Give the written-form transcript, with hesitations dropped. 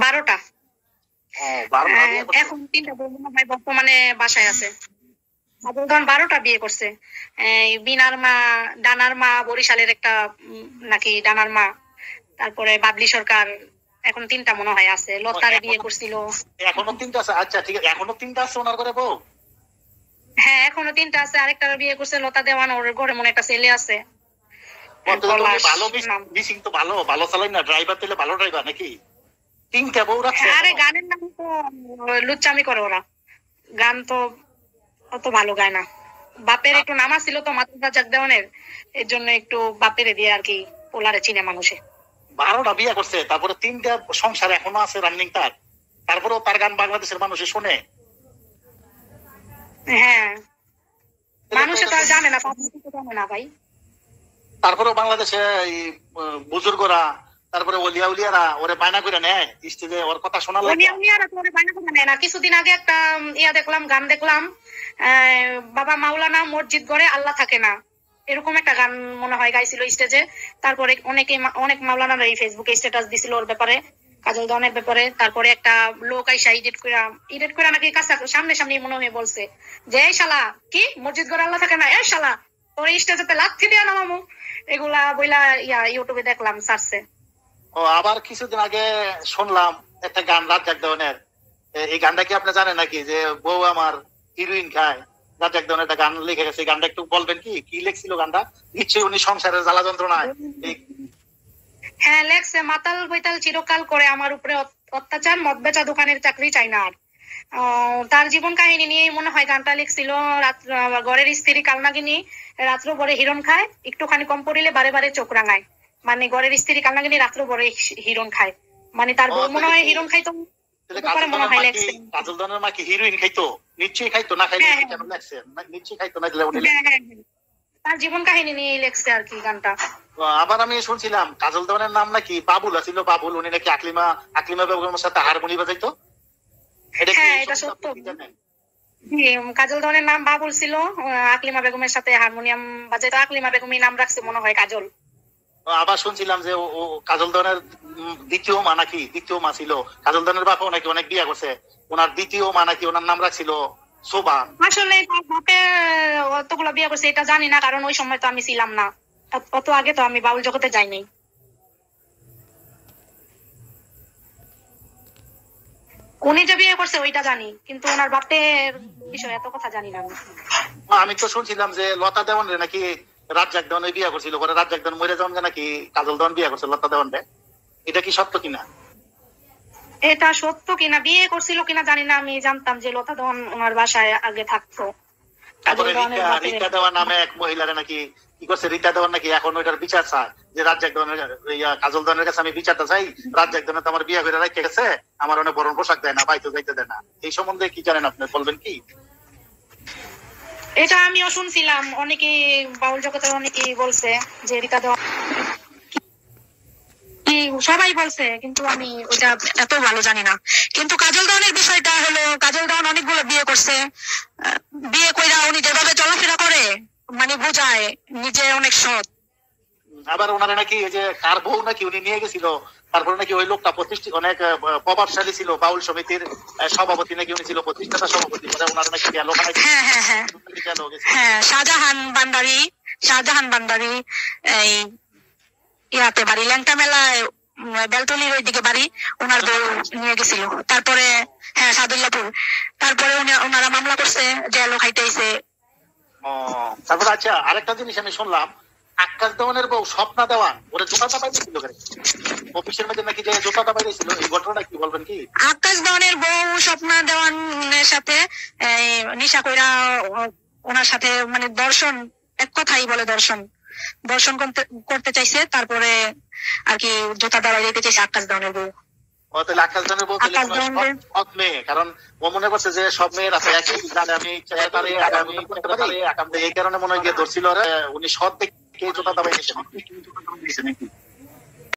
12টা। ও 12টা বিয়ে করছে। এখন 3টা বউ মনে হয় বর্তমানে বাসায় আছে। তখন 12টা বিয়ে করছে। বিনার মা, ডানার মা, বরিশালের একটা নাকি ডানার মা, তারপরে বাবলি সরকার, এখন 3টা মনে হয় আছে। লতারে বিয়ে করছিল। এখনো 3টা আছে? আচ্ছা ঠিক আছে, এখনো 3টা আছে ওনার ঘরে বউ? হ্যাঁ এখনো 3টা আছে। আরেকটার বিয়ে করছে লতা দেওয়ান, ওর ঘরে মনে একটা ছেলে আছে। ভালো মিসিং তো, ভালো ভালো চালাই না, ড্রাইভার দিলে ভালো ড্রাইভার নাকি? 3টা বউ রাখছে? আরে গানের নাম তো লুচ্চামি করে ওরা, গান তো অত ভালো গায় না। বাপের একটু নামা ছিল তো মাতুব্বা জাগ দেওয়ানের, এর জন্য একটু বাপের দিয়ে আর কি পোলারে চিনে মানুষে। 12টা বিয়ে করছে, তারপরে 3টা সংসার এখনো আছে রানিং তার, তারপরেও তার গান বাংলাদেশের মানুষে শোনে। হ্যাঁ মানুষে তো আর জানে না, জানে না ভাই। তারপরেও বাংলাদেশে এই বুজুর্গরা, তারপরে ওলিয়া উলিয়ারা ওরে বায়না করে নেয় স্টেজে ওর কথা শোনার লাগে। ওলিয়া উলিয়ারা তো ওরে বায়না করে নেয় না। কিছুদিন আগে একটা দেখলাম, গান দেখলাম, বাবা মাওলানা মসজিদ ঘরে আল্লাহ থাকে না, এরকম একটা গান মনে হয় গাইছিল স্টেজে। তারপরে অনেক মাওলানারা এই ফেসবুকে স্ট্যাটাস দিছিল ওর ব্যাপারে, কাজল দনের ব্যাপারে। তারপরে একটা লোক আইসা ইডিট করে নাকি কাছে সামনে সামনে মনে হয়ে বলছে যে এই শালা কি মসজিদ ঘরে আল্লাহ থাকে না, এই শালা তোর স্টেজেতে লাথি দিয়া নামামু, এগুলা বইলা ইউটিউবে দেখলাম সার্চে। ও আবার কিছুদিন আগে শুনলাম একটা গান রাজ্জাক দেওয়ানের, এই গানটা কি আপনি জানেন নাকি, যে বউ আমার হিরোইন খায়? রাজ্জাক দেওয়ান একটা গান লিখে গেছে, গানটা একটু বলবেন কি কি লিখছিল গানটা? নিশ্চয়ই উনি সংসারের জ্বালা যন্ত্রণায়। হ্যাঁ লেখছে, মাতাল বৈতাল চিরকাল করে আমার উপরে অত্যাচার, মদ বেচা দোকানের চাকরি চাই না আর। তার জীবন কাহিনী নিয়ে মনে হয় গানটা লিখছিল। ঘরের স্ত্রী কালনাগিনী রাত্র বরে হিরণ খায়, একটুখানি কম পড়িলে বারে বারে চোখ রাঙায়। মানে ঘরের স্ত্রী কালনাগিনী রাত্র বরে হিরণ খায়, মানে তার বউ মনে হয় হিরণ খাইতো। কাজল দনের মা কি হিরোইন খাইতো? নিশ্চয়ই খাইতো, না খাইতো কেন লেখছে? নিশ্চয়ই খাইতো, না দিলে উনি তার জীবন কাহিনী নিয়ে লেখছে আর কি গানটা। আবার আমি শুনছিলাম কাজল দেওয়ানের নাম নাকি বাবুল আছিল, বাবুল। উনি নাকি আকলিমা বেগমের সাথে হারমোনি বাজাইতো। হ্যাঁ এটা সত্য। কাজল দেওয়ানের নাম বাবুল ছিল, আকলিমা বেগমের সাথে হারমোনিয়াম বাজাইতো। আকলিমা বেগমই নাম রাখছে মনে হয় কাজল। আবার শুনছিলাম যে ও কাজল দেওয়ানের দ্বিতীয় মা নাকি, দ্বিতীয় মা ছিল। কাজল দেওয়ানের বাপও নাকি অনেক বিয়া করছে, ওনার দ্বিতীয় মা নাকি ওনার নাম রাখছিল শোভা। আসলে তার বাপে অতগুলো বিয়ে করছে এটা জানি না, কারণ ওই সময় তো আমি ছিলাম না, অত আগে তো আমি বাউল জগতে যাইনি। উনি যে বিয়ে করছে ওইটা জানি, কিন্তু ওনার বাপের বিষয়ে এত কথা জানি না। আমি তো শুনছিলাম যে লতা দেওয়ান নাকি রাজ্জাক দেওয়ান বিয়ে করছিল, পরে রাজ্জাক দেওয়ান মরে যাওয়ান নাকি কাজল দেওয়ান বিয়ে করছে লতা দেওয়ান। এটা কি সত্য কিনা? এটা সত্য কিনা, বিয়ে করছিল কিনা জানি না। আমি জানতাম যে লতা দেওয়ান ওনার বাসায় আগে থাকতো। রীতা দেওয়ান নামে এক মহিলারে নাকি কি করছে, রীতা দেওয়ান নাকি এখন ওইটার বিচার চায়, যে রাজ্জাক দেওয়ানের কাজল দেওয়ানের কাছে আমি বিচারটা চাই, রাজ্জাক দেওয়ান তো আমার বিয়ে করে রেখে গেছে, আমার অনেক বরণ পোশাক দেয় না, বাইতে যাইতে দেয় না। এই সম্বন্ধে কি জানেন আপনি, বলবেন কি? এটা আমিও শুনছিলাম, অনেকে বাউল জগতের অনেকেই বলছে যে রীতা দেওয়ান, সবাই বলছে, কিন্তু আমি ওটা এত ভালো জানি না। কিন্তু কাজল দেওয়ানের বিষয়টা হলো, কাজল দেওয়ান অনেকগুলো বিয়ে করছে। বিয়ে কইরা উনি যেভাবে চলাফেরা করে, মানে বোঝায় নিজে অনেক সৎ। আবার ওনারা নাকি ওই যে কার বউ নাকি উনি নিয়ে গেছিল, তারপরে নাকি ওই লোকটা প্রতিষ্ঠিত অনেক প্রভাবশালী ছিল, বাউল সমিতির সভাপতি নাকি উনি ছিল, প্রতিষ্ঠাতা সভাপতি। ওনারা নাকি গেল। হ্যাঁ হ্যাঁ হ্যাঁ হ্যাঁ, শাহজাহান বান্দারি এই ইয়াতে বাড়ি, ল্যাংটা মেলায় বেলতলির ওই দিকে বাড়ি, ওনার বউ নিয়ে গেছিল। তারপরে হ্যাঁ সাদুল্লাপুর, তারপরে ওনারা মামলা করছে, জেলও খাইতেছে। তারপরে আচ্ছা আরেকটা জিনিস আমি শুনলাম, আকাশ দেওয়ানের বউ স্বপ্না দেওয়ান ওরা জোতাটা পাইছিল অফিসের মধ্যে নাকি, যে জোতাটা পাইছিল, এই ঘটনাটা কি বলবেন কি? আকাশ দেওয়ানের বউ স্বপ্না দেওয়ানের সাথে নিশা কইরা ওনার সাথে মানে দর্শন, এক কথাই বলে দর্শন করতে চাইছে। তারপরে আর কি জোতা দেওয়া যেতে চাইছে আকাশ দেওয়ানের বউ। তাহলে আকাশ দেওয়ানের বউ সৎ মেয়ে, কারণ ও মনে করছে যে সব মেয়ের আছে একই, আমি এই কারণে মনে হয় গিয়ে ধরছিল, উনি সৎ দেখে জোতা দাবাই দিয়েছে নাকি?